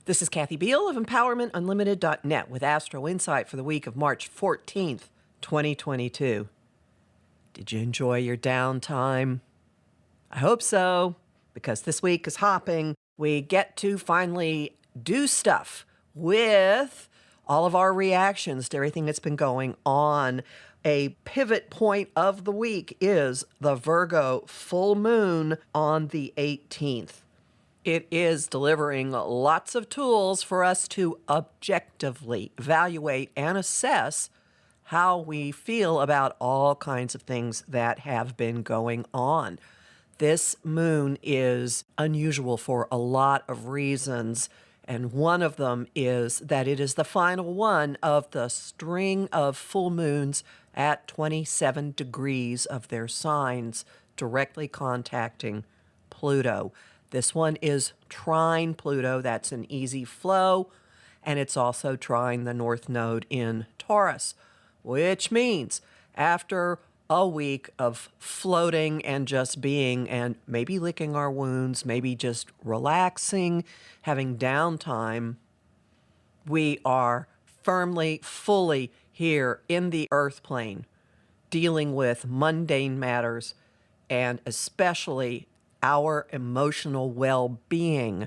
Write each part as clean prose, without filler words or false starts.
This is Kathy Biehl of EmpowermentUnlimited.net with Astro-Insight for the week of March 14th, 2022. Did you enjoy your downtime? I hope so, because this week is hopping. We get to finally do stuff with all of our reactions to everything that's been going on. A pivot point of the week is the Virgo full moon on the 18th. It is delivering lots of tools for us to objectively evaluate and assess how we feel about all kinds of things that have been going on. This moon is unusual for a lot of reasons, and one of them is that it is the final one of the string of full moons at 27 degrees of their signs, directly contacting Pluto. This one is trine Pluto. That's an easy flow, and it's also trine the North Node in Taurus, which means after a week of floating and just being and maybe licking our wounds, maybe just relaxing, having downtime, we are firmly, fully here in the earth plane, dealing with mundane matters and especially our emotional well-being.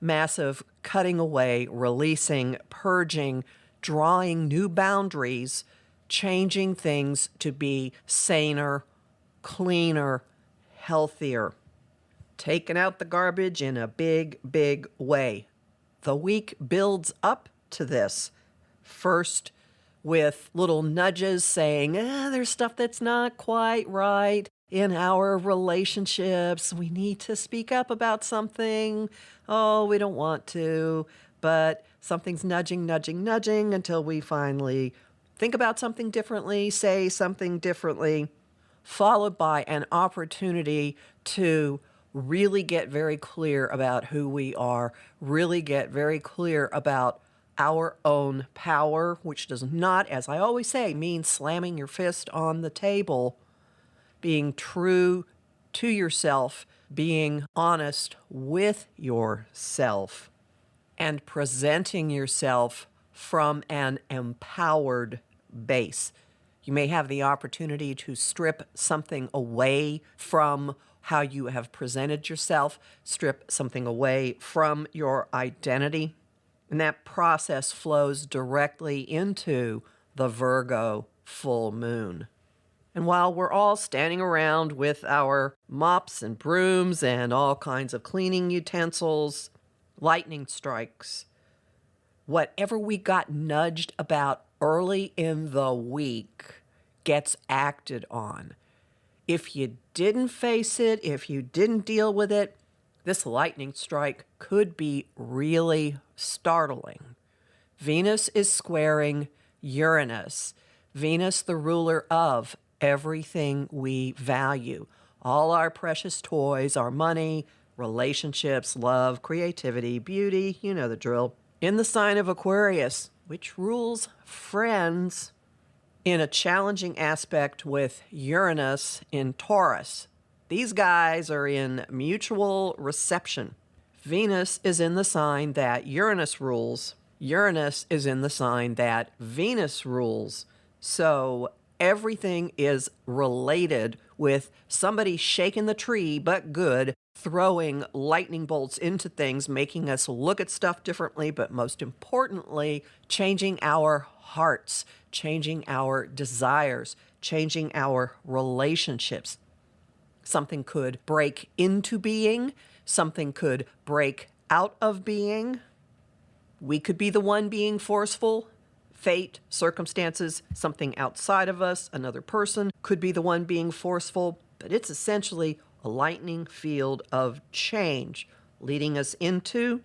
Massive cutting away, releasing, purging, drawing new boundaries, changing things to be saner, cleaner, healthier. Taking out the garbage in a big, big way. The week builds up to this. First, with little nudges saying, there's stuff that's not quite right in our relationships. We need to speak up about something. Oh, we don't want to, but something's nudging, nudging, nudging until we finally think about something differently, say something differently, followed by an opportunity to really get very clear about who we are, really get very clear about our own power, which does not, as I always say, mean slamming your fist on the table. Being true to yourself, being honest with yourself, and presenting yourself from an empowered base. You may have the opportunity to strip something away from how you have presented yourself, strip something away from your identity, and that process flows directly into the Virgo full moon. And while we're all standing around with our mops and brooms and all kinds of cleaning utensils, lightning strikes, whatever we got nudged about early in the week gets acted on. If you didn't face it, if you didn't deal with it, this lightning strike could be really startling. Venus is squaring Uranus. Venus, the ruler of everything we value. All our precious toys, our money, relationships, love, creativity, beauty, you know the drill. In the sign of Aquarius, which rules friends, in a challenging aspect with Uranus in Taurus. These guys are in mutual reception. Venus is in the sign that Uranus rules. Uranus is in the sign that Venus rules. So everything is related, with somebody shaking the tree, but good, throwing lightning bolts into things, making us look at stuff differently, but most importantly, changing our hearts, changing our desires, changing our relationships. Something could break into being, something could break out of being. We could be the one being forceful. Fate, circumstances, something outside of us, another person could be the one being forceful, but it's essentially a lightning field of change leading us into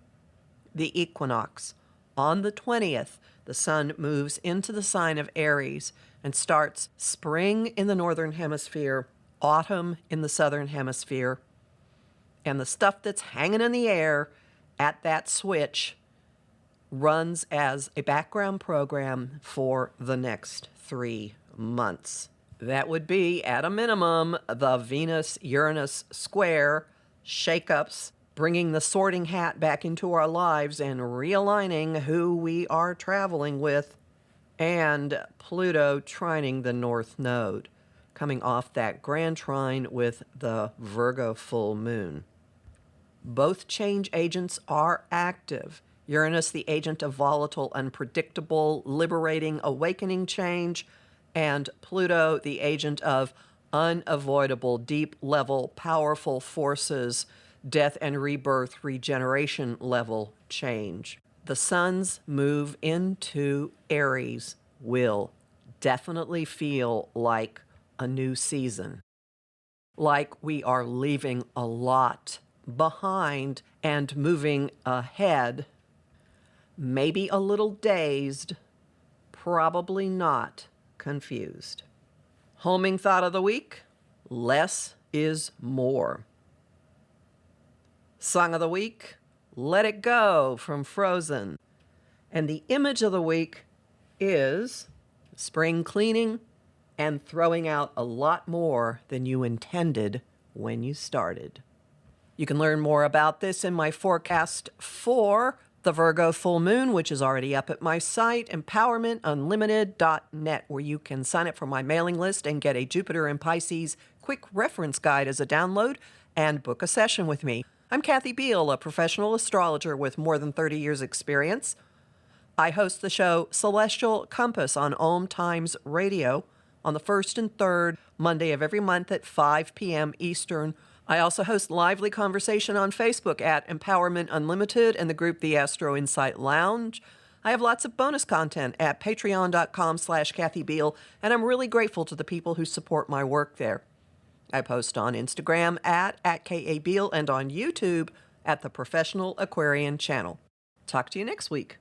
the equinox. On the 20th, the sun moves into the sign of Aries and starts spring in the northern hemisphere, autumn in the southern hemisphere, and the stuff that's hanging in the air at that switch runs as a background program for the next 3 months. That would be, at a minimum, the Venus-Uranus square, shakeups, bringing the sorting hat back into our lives and realigning who we are traveling with, and Pluto trining the North Node, coming off that grand trine with the Virgo full moon. Both change agents are active. Uranus, the agent of volatile, unpredictable, liberating, awakening change, and Pluto, the agent of unavoidable, deep-level, powerful forces, death and rebirth, regeneration level change. The sun's move into Aries will definitely feel like a new season, like we are leaving a lot behind and moving ahead, maybe a little dazed, probably not confused. Homing thought of the week: less is more. Song of the week: Let It Go from Frozen. And the image of the week is spring cleaning and throwing out a lot more than you intended when you started. You can learn more about this in my forecast for the Virgo full moon, which is already up at my site, empowermentunlimited.net, where you can sign up for my mailing list and get a Jupiter and Pisces quick reference guide as a download and book a session with me. I'm Kathy Biehl, a professional astrologer with more than 30 years' experience. I host the show Celestial Compass on Om Times Radio on the first and third Monday of every month at 5 p.m. Eastern. I also host lively conversation on Facebook at Empowerment Unlimited and the group The Astro-Insight Lounge. I have lots of bonus content at patreon.com/Kathy Biehl, and I'm really grateful to the people who support my work there. I post on Instagram at @KABiehl and on YouTube at the Professional Aquarian Channel. Talk to you next week.